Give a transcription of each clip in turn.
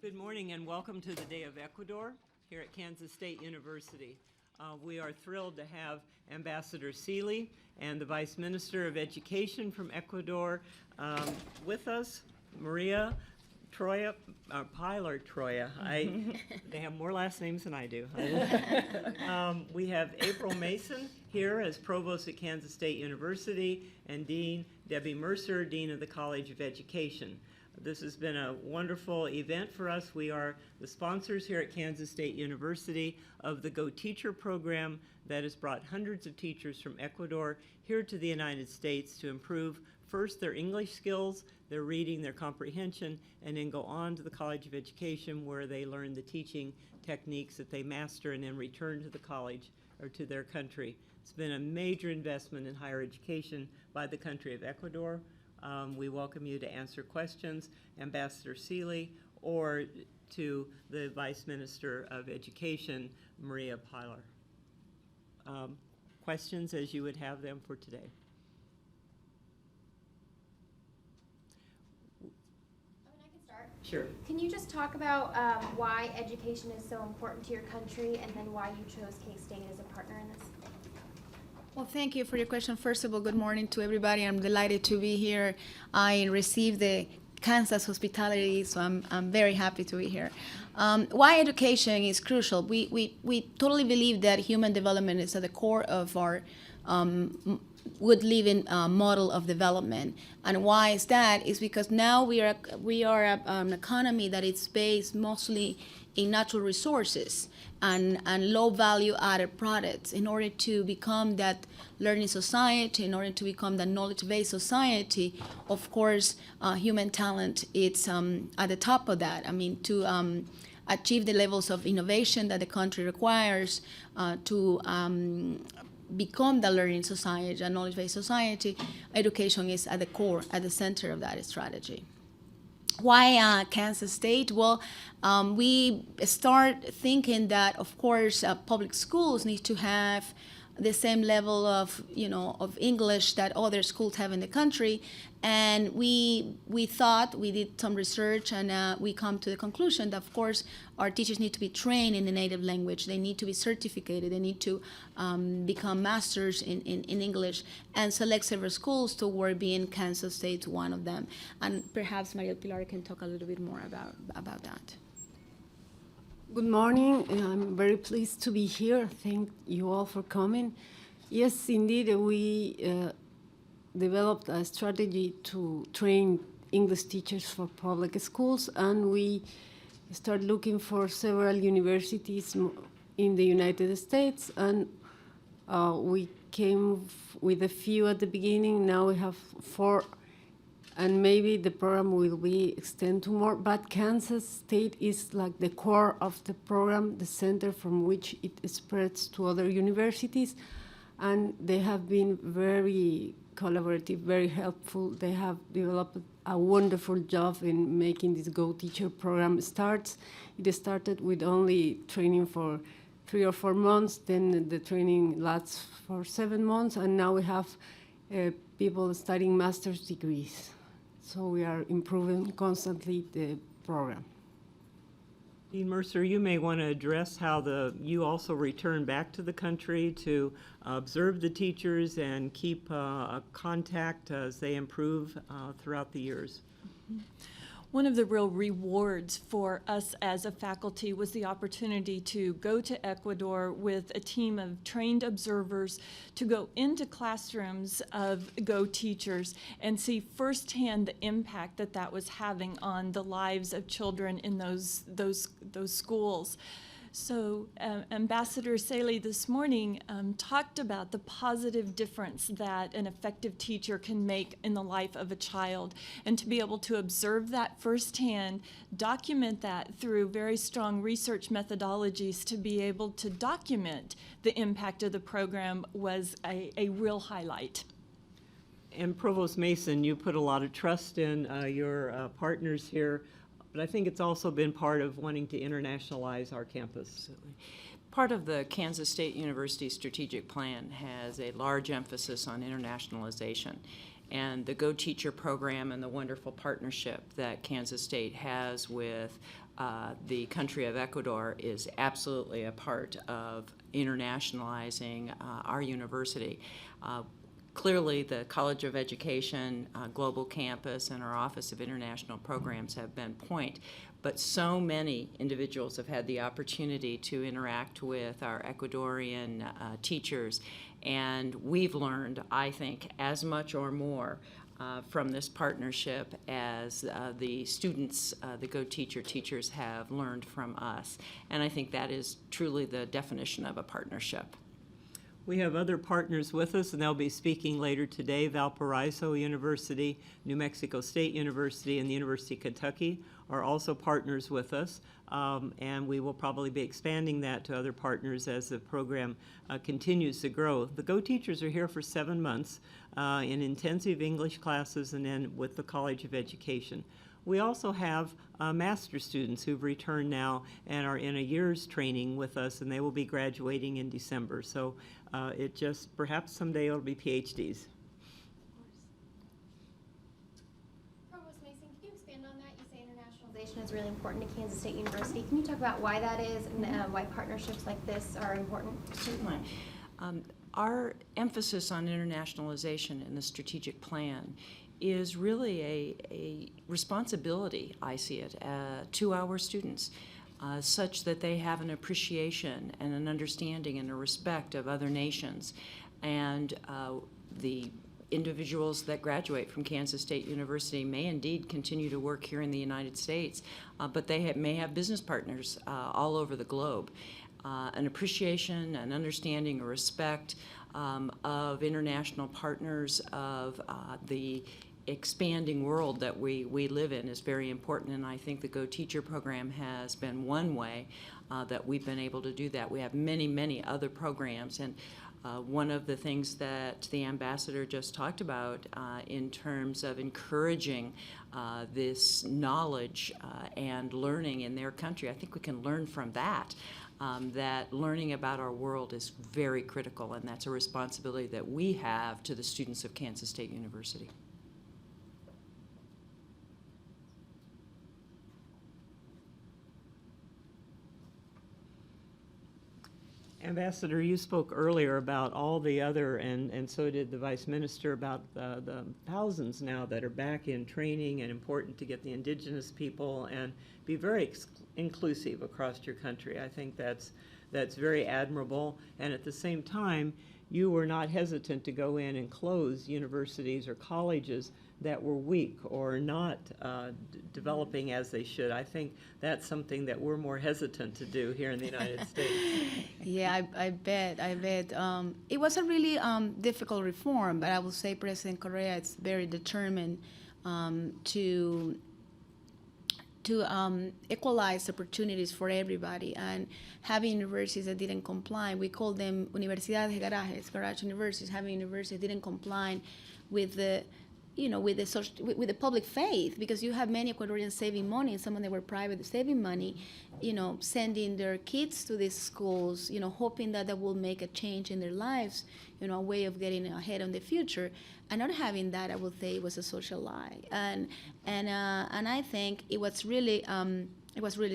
Good morning and welcome to the Day of Ecuador here at Kansas State University. We are thrilled to have Ambassador Seeley and the Vice Minister of Education from Ecuador with us, Maria Troya, Pilar Troya. They have more last names than I do. We have April Mason here as Provost at Kansas State University, and Dean Debbie Mercer, Dean of the College of Education. This has been a wonderful event for us. We are the sponsors here at Kansas State University of the Go Teacher program that has brought hundreds of teachers from Ecuador here to the United States to improve first their English skills, their reading, their comprehension, and then go on to the College of Education where they learn the teaching techniques that they master and then return to the college or to their country. It's been a major investment in higher education by the country of Ecuador. We welcome you to answer questions, Ambassador Seeley, or to the Vice Minister of Education, Maria Pilar. Questions as you would have them for today. I can start. Sure. Can you just talk about why education is so important to your country and then why you chose K-State as a partner in this? Well, thank you for your question. First of all, good morning to everybody. I'm delighted to be here. I received the Kansas hospitality, so I'm very happy to be here. Why education is crucial? We totally believe that human development is at the core of our good living model of development. And why is that? Is because now we are an economy that is based mostly in natural resources and low value added products. In order to become that learning society, in order to become that knowledge based society, of course, human talent it's at the top of that. I mean, to achieve the levels of innovation that the country requires to become the learning society, a knowledge-based society, education is at the core, at the center of that strategy. Why Kansas State? Well, we start thinking that, of course, public schools need to have the same level of, of English that other schools have in the country. And we thought, we did some research, and we come to the conclusion that, of course, our teachers need to be trained in the native language. They need to be certificated. They need to become masters in English, and select several schools toward being Kansas State one of them. And perhaps Maria Pilar can talk a little bit more about that. Good morning. I'm very pleased to be here. Thank you all for coming. Yes, indeed, we developed a strategy to train English teachers for public schools, and we started looking for several universities in the United States, and we came with a few at the beginning. Now we have 4, and maybe the program will be extended to more, but Kansas State is like the core of the program, the center from which it spreads to other universities, and they have been very collaborative, very helpful. They have developed a wonderful job in making this Go Teacher program starts. It started with only training for 3 or 4 months, then the training lasts for 7 months, and now we have people studying master's degrees. So we are improving constantly the program. Dean Mercer, you may want to address how you also return back to the country to observe the teachers and keep a contact as they improve throughout the years. One of the real rewards for us as a faculty was the opportunity to go to Ecuador with a team of trained observers to go into classrooms of Go teachers and see firsthand the impact that was having on the lives of children in those schools. So Ambassador Seeley this morning talked about the positive difference that an effective teacher can make in the life of a child, and to be able to observe that firsthand, document that through very strong research methodologies to be able to document the impact of the program was a real highlight. And Provost Mason, you put a lot of trust in your partners here, but I think it's also been part of wanting to internationalize our campus. Absolutely. Part of the Kansas State University strategic plan has a large emphasis on internationalization. And the Go Teacher program and the wonderful partnership that Kansas State has with the country of Ecuador is absolutely a part of internationalizing our university. Clearly, the College of Education, Global Campus, and our Office of International Programs have been point, but so many individuals have had the opportunity to interact with our Ecuadorian teachers, and we've learned, I think, as much or more from this partnership as the students, the Go Teacher teachers have learned from us. And I think that is truly the definition of a partnership. We have other partners with us, and they'll be speaking later today. Valparaiso University, New Mexico State University, and the University of Kentucky are also partners with us, and we will probably be expanding that to other partners as the program continues to grow. The Go Teachers are here for 7 months in intensive English classes and then with the College of Education. We also have master's students who've returned now and are in a year's training with us, and they will be graduating in December. So it just, perhaps someday it'll be PhDs. Provost Mason, can you expand on that? You say internationalization is really important to Kansas State University. Can you talk about why that is and why partnerships like this are important? Certainly. Our emphasis on internationalization in the strategic plan is really a responsibility, I see it, to our students, such that they have an appreciation and an understanding and a respect of other nations. And the individuals that graduate from Kansas State University may indeed continue to work here in the United States, but they may have business partners all over the globe. An appreciation, an understanding, a respect of international partners, of the expanding world that we live in is very important, and I think the Go Teacher program has been one way that we've been able to do that. We have many, many other programs, and one of the things that the ambassador just talked about in terms of encouraging this knowledge and learning in their country, I think we can learn from that. That learning about our world is very critical, and that's a responsibility that we have to the students of Kansas State University. Ambassador, you spoke earlier about all the other, and so did the Vice Minister, about the thousands now that are back in training, and important to get the indigenous people and be very inclusive across your country. I think that's very admirable, and at the same time, you were not hesitant to go in and close universities or colleges that were weak or not developing as they should. I think that's something that we're more hesitant to do here in the United States. Yeah, I bet. It was a really difficult reform, but I will say President Correa is very determined to equalize opportunities for everybody, and having universities that didn't comply, we call them universidades de garajes, garage universities, having universities that didn't comply with the with the public faith, because you have many Ecuadorians saving money, and some of them were private saving money, sending their kids to these schools, hoping that will make a change in their lives, a way of getting ahead in the future. And not having that, I would say, was a social lie. And I think it was really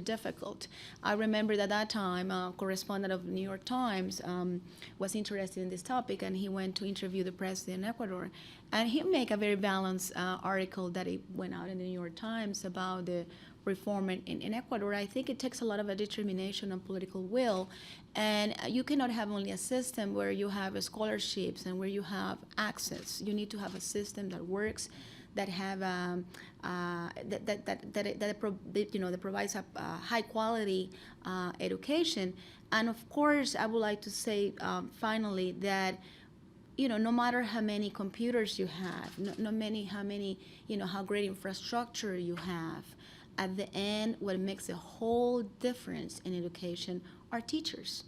difficult. I remember that that time, a correspondent of the New York Times was interested in this topic, and he went to interview the president in Ecuador. And he made a very balanced article that it went out in the New York Times about the reform in Ecuador. I think it takes a lot of determination and political will. And you cannot have only a system where you have scholarships and where you have access. You need to have a system that works, that have that provides a high quality education. And of course, I would like to say finally that no matter how many computers you have, how great infrastructure you have, at the end, what makes a whole difference in education are teachers.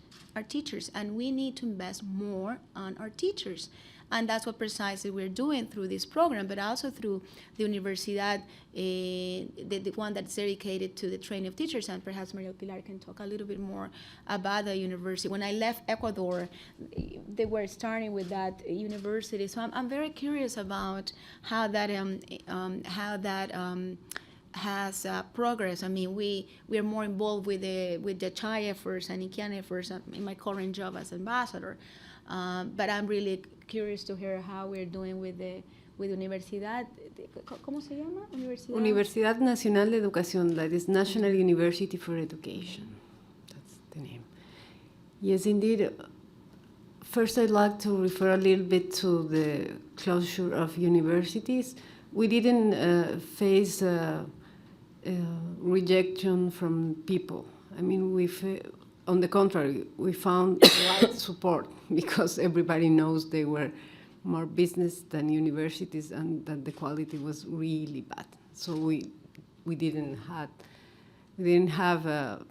And we need to invest more on our teachers. And that's what precisely we're doing through this program, but also through the Universidad, the one that's dedicated to the training of teachers. And perhaps Maria Pilar can talk a little bit more about the university. When I left Ecuador, they were starting with that university. So I'm very curious about how that has progress. I mean, we are more involved with the CHI efforts and IKEAN efforts in my current job as ambassador. But I'm really curious to hear how we're doing with Universidad. ¿Cómo se llama? Universidad Nacional de Educación, that is National University for Education. That's the name. Yes, indeed. First, I'd like to refer a little bit to the closure of universities. We didn't face rejection from people. I mean, on the contrary, we found wide support because everybody knows they were more business than universities and that the quality was really bad. So we didn't have a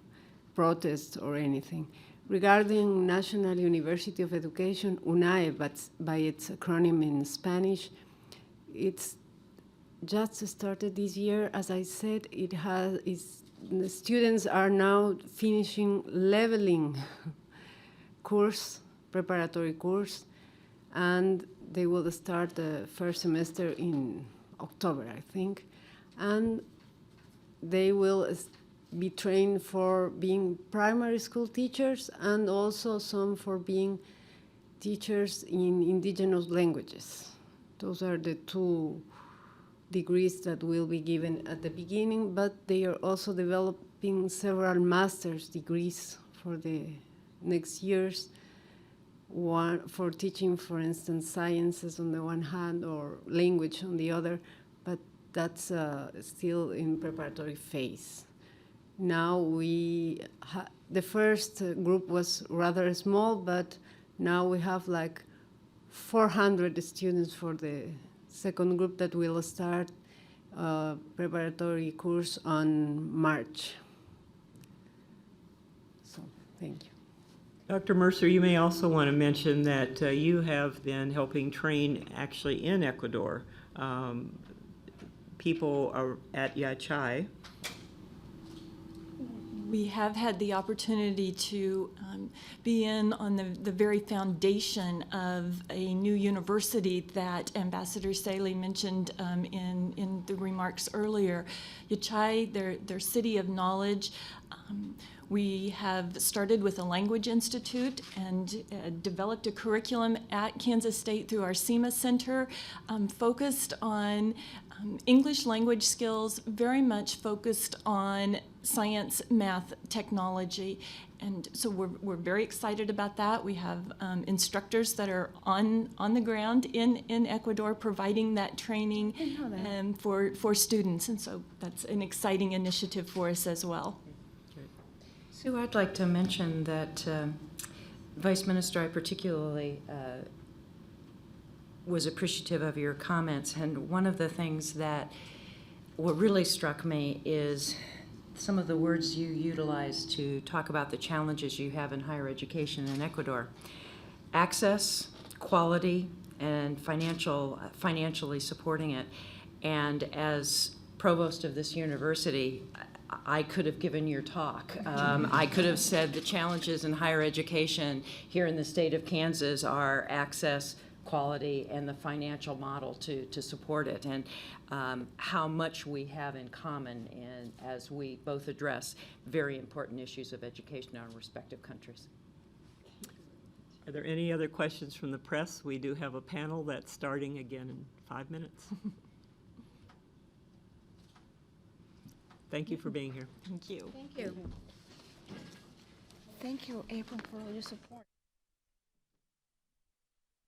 protest or anything. Regarding National University of Education, UNAE, but by its acronym in Spanish, it's just started this year. As I said, the students are now finishing leveling course, preparatory course, and they will start the first semester in October, I think, and they will be trained for being primary school teachers and also some for being teachers in indigenous languages. Those are the two degrees that will be given at the beginning, but they are also developing several master's degrees for the next years. One for teaching, for instance, sciences on the one hand or language on the other, but that's still in preparatory phase. Now the first group was rather small, but now we have like 400 students for the second group that will start preparatory course on March. So, thank you. Dr. Mercer, you may also want to mention that you have been helping train actually in Ecuador. People are at Yachai. We have had the opportunity to be in on the very foundation of a new university that Ambassador Saley mentioned in the remarks earlier. Yachai, their city of knowledge. We have started with a language institute and developed a curriculum at Kansas State through our SEMA Center, focused on English language skills, very much focused on science, math, technology. And so we're very excited about that. We have instructors that are on the ground in Ecuador providing that training for students. And so that's an exciting initiative for us as well. Sue, I'd like to mention that Vice Minister, I particularly was appreciative of your comments, and one of the things that what really struck me is some of the words you utilized to talk about the challenges you have in higher education in Ecuador. Access, quality, and financially supporting it. And as provost of this university, I could have given your talk. I could have said the challenges in higher education here in the state of Kansas are access, quality, and the financial model to support it, and how much we have in common and as we both address very important issues of education in our respective countries. Are there any other questions from the press? We do have a panel that's starting again in 5 minutes. Thank you for being here. Thank you. Thank you. Thank you, April, for all your support.